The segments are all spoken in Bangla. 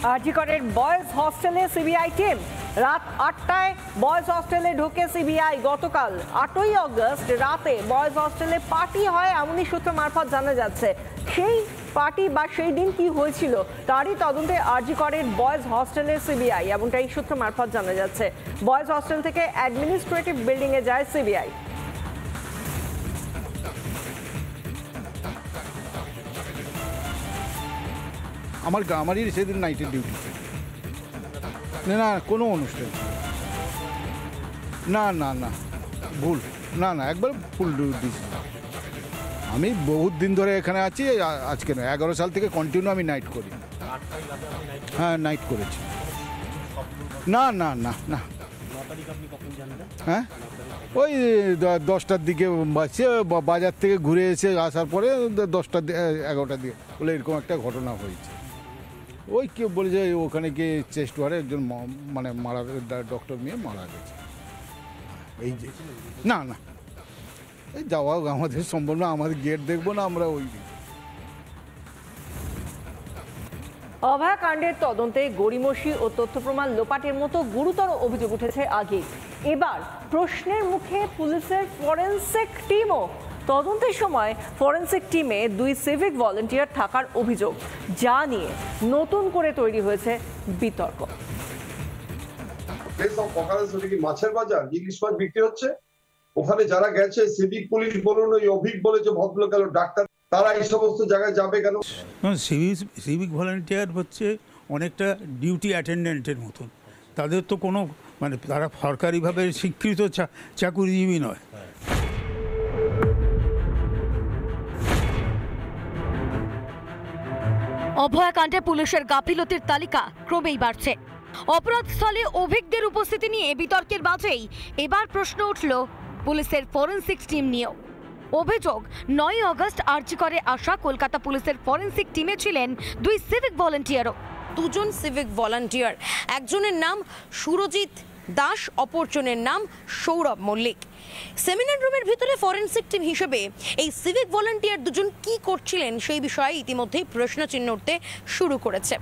আরজি করের বয়েজ হস্টেলে সিবিআই টিম রাত 8টায় বয়েজ হস্টেলে ঢুকে সিবিআই। গতকাল 8ই অগস্ট রাতে বয়েজ হস্টেলে পার্টি হয় এমনই সূত্র মারফত জানা যাচ্ছে। সেই পার্টি বা সেই দিন কি হয়েছিল তারই তদন্তে আরজি করের বয়েজ হস্টেলের সিবিআই, এমনটাই সূত্র মারফত জানা যাচ্ছে। বয়েজ হস্টেল থেকে অ্যাডমিনিস্ট্রেটিভ বিল্ডিং এ যায় সিবিআই। আমারই সেদিন নাইটের ডিউটি না, কোনো অনুষ্ঠান না ভুল না একবার ফুল ডিউটি। আমি বহুত দিন ধরে এখানে আছি, আজকে নয় 11 সাল থেকে কন্টিনিউ আমি নাইট করি। হ্যাঁ নাইট করেছি। না হ্যাঁ ওই 10টার দিকে বাজার থেকে ঘুরে এসে আসার পরে 10টা 11টার দিকে বলে এরকম একটা ঘটনা হয়েছে। ওই কেউ বলে যে ওখানে গিয়ে চেস্ট ওয়ারে একজন মানে মারা ডক্টর মেয়ে মারা গেছে। এই যে না এই যাওয়া আমাদের সম্ভব না, আমাদের গেট দেখবো না আমরা। ওই অভয়া কাণ্ডের তদন্তে গড়িমসি ও তথ্য প্রমাণ লোপাটের মতো গুরুতর অভিযোগ উঠেছে আগে। এবার প্রশ্নের মুখে পুলিশের ফরেনসিক টিমও। তদন্তের সময় ফরেনসিক টিমে 2 সিভিক ভলান্টিয়ার থাকার অভিযোগ, যা নিয়ে নতুন করে তৈরি হয়েছে বিতর্ক। মাছের বাজার ইলিশ মাছ বিক্রি হচ্ছে, ওখানে যারা গেছে সিভিক পুলিশ বলুন, ওই অভিক বলে যে ভদ্রলোক গেল ডাক্তার, তারা এই সমস্ত জায়গায় যাবে কেন? সিভিক ভলান্টিয়ার হচ্ছে অনেকটা ডিউটি অ্যাটেন্ডেন্টের মতন। তাদের তো কোনো মানে তারা সরকারিভাবে স্বীকৃত চাকুরিজীবী নয়। অভয়াকাণ্ডে পুলিশের গাফিলতির তালিকা ক্রমেই বাড়ছে। অপরাধস্থলে অভিজ্ঞদের উপস্থিতি নিয়ে বিতর্কের মাঝেই এবার প্রশ্ন উঠল পুলিশের ফরেনসিক টিম নিয়েও। অভিযোগ 9ই অগস্ট আরজি করে আসা কলকাতা পুলিশের ফরেনসিক টিমে ছিলেন 2 সিভিক ভলান্টিয়ারও। 2 জন সিভিক ভলান্টিয়ার, একজনের নাম সুরজিৎ দাস, অপরজনের নাম সৌরভ মল্লিক। সেমিনার রুমের ভিতরে ফরেনসিক টিম হিসেবে এই সিভিক ভলান্টিয়ার 2 জন কি করছিলেন সেই বিষয়ে ইতিমধ্যেই প্রশ্নচিহ্ন উঠতে শুরু করেছে।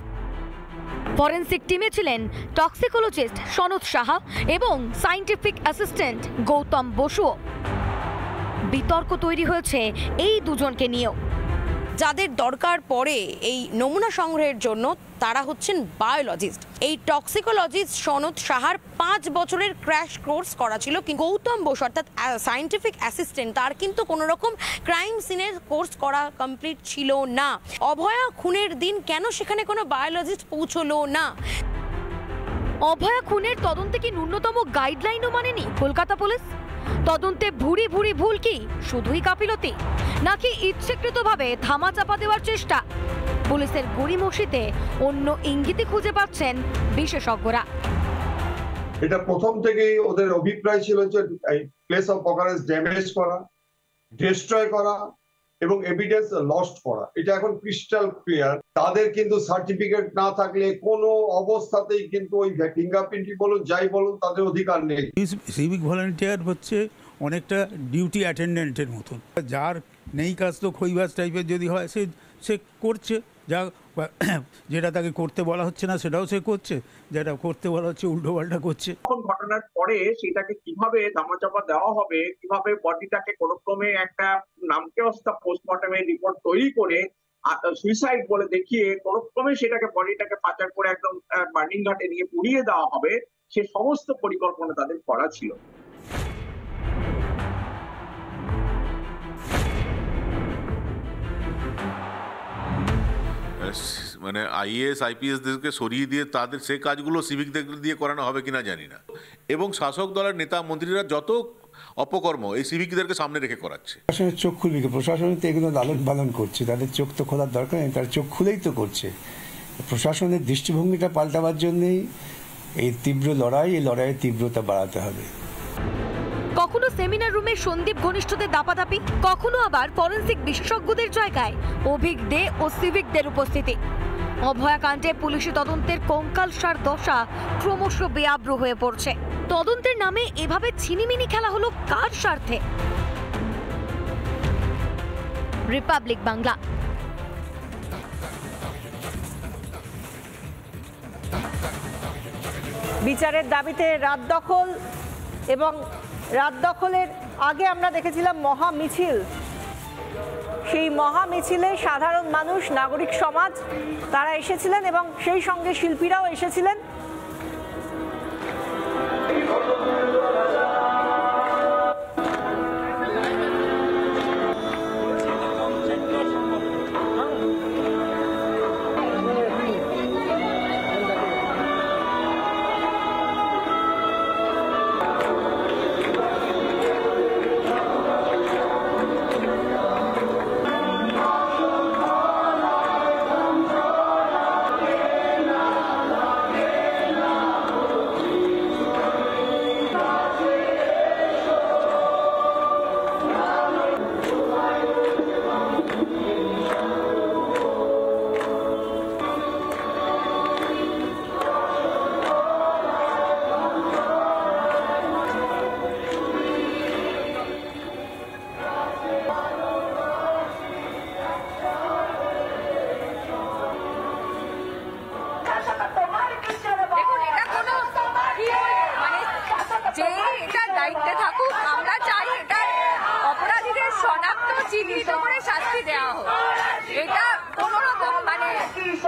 ফরেনসিক টিমে ছিলেন টক্সিকোলজিস্ট সনৎ সাহা এবং সায়েন্টিফিক অ্যাসিস্ট্যান্ট গৌতম বসুও। বিতর্ক তৈরি হয়েছে এই 2 জনকে নিয়েও। যাদের দরকার পড়ে এই নমুনা সংগ্রহের জন্য তারা হচ্ছেন বায়োলজিস্ট। এই টক্সিকোলজিস্ট সনৎ সাহার 5 বছরের ক্র্যাশ কোর্স করা ছিল, কিন্তু গৌতম বসু অর্থাৎ সায়েন্টিফিক অ্যাসিস্ট্যান্ট তার কিন্তু কোনো রকম ক্রাইম সিনের কোর্স করা কমপ্লিট ছিল না। অভয়া খুনের দিন কেন সেখানে কোনো বায়োলজিস্ট পৌঁছলো না? অভয়া খুনের তদন্তে কি ন্যূনতম গাইডলাইনও মানেনি কলকাতা পুলিশ? তদন্তে ভুরি ভুল কি শুধুই গাফিলতি, নাকি ইচ্ছাকৃতভাবে ধামাচাপা দেওয়ার চেষ্টা? পুলিশের গড়িমসিতে অন্য ইঙ্গিতই খুঁজে পাচ্ছেন বিশেষজ্ঞরা। এটা প্রথম থেকেই ওদের অভিপ্রায় ছিল যে প্লেস অফ অকারেন্স ড্যামেজ করা, ডিস্ট্রয় করা এবং এভিডেন্স লস্ট করা। এটা এখন ক্রিস্টাল ক্লিয়ার। তাদের কিন্তু সার্টিফিকেট না থাকলে কোনো অবস্থাতেই কিন্তু ওই ফিঙ্গারপ্রিন্টই বলুন যাই বলুন তাদের অধিকার নেই। সিভিক ভলান্টিয়ার হচ্ছে অনেকটা ডিউটি অ্যাটেন্ডেন্টের মতন। যার নেই কাজ তো খৈবাজ টাইপের যদি হয় সে করছে, যেটা তাকে করতে বলা হচ্ছে না সেটাও সে করছে, যেটা করতে বলা হচ্ছে উল্টোপাল্টা করছে। ঘটনার পরে সেটাকে কিভাবে ধামাচাপা দেওয়া হবে, কিভাবে বডিটাকে কোনোক্রমে একটা নামকেওস্তা পোস্টমর্টমের রিপোর্ট তৈরি করে সুইসাইড বলে দেখিয়ে কোনোক্রমে সেটাকে বডিটাকে পাচার করে একদম বার্নিং ঘাটে নিয়ে পুড়িয়ে দেওয়া হবে, সে সমস্ত পরিকল্পনা তাদের করা ছিল। মানে আইএএস আইপিএসদেরকে সরিয়ে দিয়ে তাদের সেই কাজগুলো সিভিকদের দিয়ে করানো হবে কিনা জানি না। এবং শাসক দলের নেতা মন্ত্রীরা যত অপকর্ম এই সিভিকদেরকে সামনে রেখে করাচ্ছে। প্রশাসনের চোখ খুলবে, প্রশাসন তো এগুলো লালন পালন করছে, তাদের চোখ তো খোলার দরকার নেই, তার চোখ খুলেই তো করছে। প্রশাসনের দৃষ্টিভঙ্গিটা পাল্টাবার জন্যই এই তীব্র লড়াই, এই লড়াইয়ের তীব্রতা বাড়াতে হবে। কখনো সেমিনার রুমে সন্দীপ ঘনিষ্ঠদের দাপাদাপি, কখনো আবার ফরেনসিক বিশেষজ্ঞদের জায়গায় অভিজ্ঞদের ও সিভিকদের উপস্থিতি। অভয়াকাণ্ডে পুলিশি তদন্তের কঙ্কালসার দশা ক্রমশ বেআব্রু হয়ে পড়ছে। তদন্তের নামে এভাবে ছিনিমিনি খেলা হলো কার স্বার্থে? রিপাবলিক বাংলা। বিচারের দাবিতে রাত দখল, এবং রাত দখলের আগে আমরা দেখেছিলাম মহা মিছিল। সেই মহা মিছিলে সাধারণ মানুষ, নাগরিক সমাজ তারা এসেছিলেন এবং সেই সঙ্গে শিল্পীরাও এসেছিলেন। দায়িত্বে থাকুক, আমরা চাই এটা অপরাধীদের শনাক্ত চিহ্নিত করে শাস্তি দেওয়া হোক। এটা কোন রকম মানে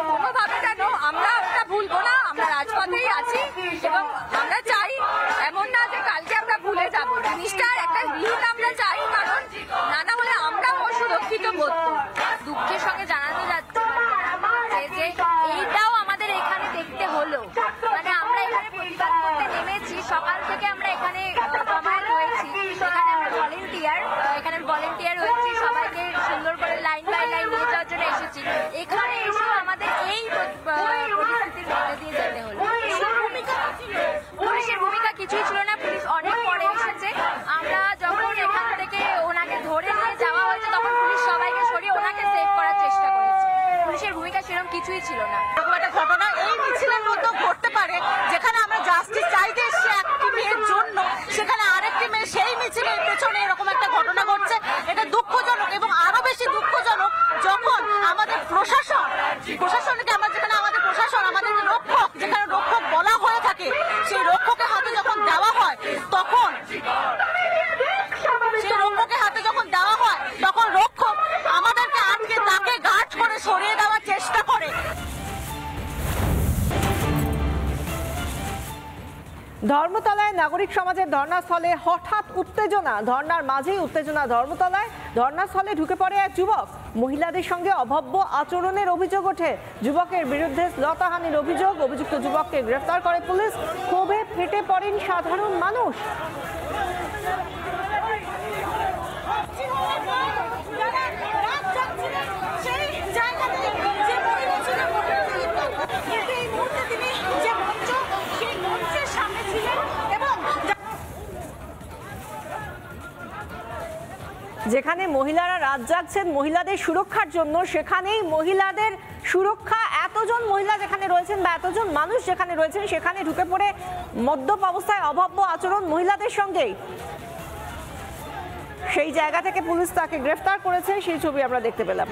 কোনোভাবে যেন আমরা ওটা ভুলবো না। আমরা রাজপথেই আছি এবং আমরা চাই এমন না যে কালকে আমরা ভুলে যাব জিনিসটার একটা বিহিত আমরা চাই, কারণ না হলে আমরা অসুরক্ষিত বোধ করি। দুঃখের সঙ্গে জানানো যাচ্ছে যে এইটাও আমাদের এখানে দেখতে হলো, মানে আমরা এখানে প্রতিবাদ করতে নেমেছি, সকাল থেকে আমরা এখানে জমায়েত হয়েছি, এখানে ভলেন্টিয়ার হয়েছি, সবাইকে সুন্দর করে লাইন বাই লাইন নিয়ে যাওয়ার জন্য এসেছি। এখানে এসেও আমাদের এই পরিস্থিতির মধ্যে দিয়ে যেতে হলো। পুলিশের ভূমিকা কিছুই ছিল না, পুলিশ অনেক পরে এসেছে। আমরা যখন এখান থেকে ওনাকে ধরে নিয়ে যাওয়া হয়েছে তখন পুলিশ সবাইকে সরিয়ে ওনাকে সেভ করার চেষ্টা করেছে। পুলিশের ভূমিকা সেরকম কিছুই ছিল না। এরকম একটা ঘটনা এই মিছিলের মতো ঘটতে পারে, যেখানে আমরা জাস্টিস চাইতে এসেছি একটি মেয়ের জন্য, সেখানে আরেকটি মেয়ে সেই মিছিলের পেছনে এরকম একটা ঘটনা ঘটছে। এটা দুঃখজনক এবং আরো বেশি দুঃখজনক যখন আমাদের প্রশাসনকে আমরা যেখানে আমাদের প্রশাসন, আমাদের রক্ষক, যেখানে রক্ষক বলা হয়ে থাকে, সেই রক্ষকের হাতে যখন দেওয়া হয় তখন তখন রক্ষক আমাদেরকে আটকে তাকে গার্ড করে সরিয়ে দেওয়ার চেষ্টা করে। ধর্মতলায় নাগরিক সমাজের ধর্নাস্থলে হঠাৎ উত্তেজনা, ধর্নার মাঝেই উত্তেজনা ধর্মতলায়। ধর্নাস্থলে ঢুকে পড়ে এক যুবক, মহিলাদের সঙ্গে অভব্য আচরণের অভিযোগ ওঠে। যুবকের বিরুদ্ধে শ্লীলতাহানির অভিযোগ, অভিযুক্ত যুবককে গ্রেফতার করে পুলিশ। ক্ষোভে ফেটে পড়েন সাধারণ মানুষ। যেখানে মহিলারা রাত জাগছেন মহিলাদের সুরক্ষার জন্য, সেখানেই মহিলাদের সুরক্ষা, এতজন মহিলা যেখানে রয়েছেন বা এতজন মানুষ যেখানে রয়েছেন, সেখানে ঢুকে পড়ে মদ্যপ অবস্থায় অভব্য আচরণ মহিলাদের সঙ্গেই। সেই জায়গা থেকে পুলিশ তাকে গ্রেফতার করেছে, সেই ছবি আমরা দেখতে পেলাম।